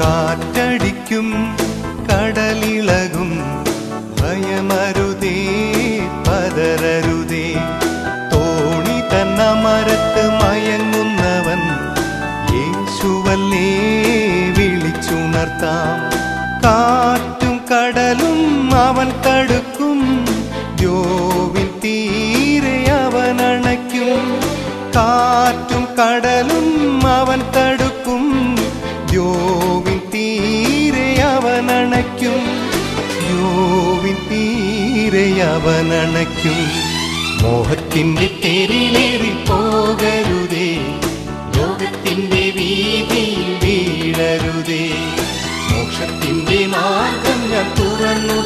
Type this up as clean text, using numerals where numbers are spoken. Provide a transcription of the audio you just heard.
കാറ്റടിക്കും കടലിളകും ഭയമരുതേ പതരരുതേ. തോണി തന്ന മരത്ത് മയങ്ങുന്നവൻ യേശുവല്ലേ വിളിച്ചുണർത്താം. കാറ്റും കടലും അവൻ തടുക്കും, ദ്യോവിൻ തീരെ അവൻ അണയ്ക്കും. കാറ്റും കടലും അവൻ തടുക്കും, ദ്യോവിൻ തീരെ അവൻ അണയ്ക്കും. ദ്യോവിൻ തീരെ അവൻ അണയ്ക്കും. മോഹത്തിന്റെ തെരിലേറി പോകരുതേ, ലോകത്തിന്റെ വീതിയിൽ വീഴരുതേ. മോക്ഷത്തിന്റെ മാർഗം ഞാൻ തുറന്നു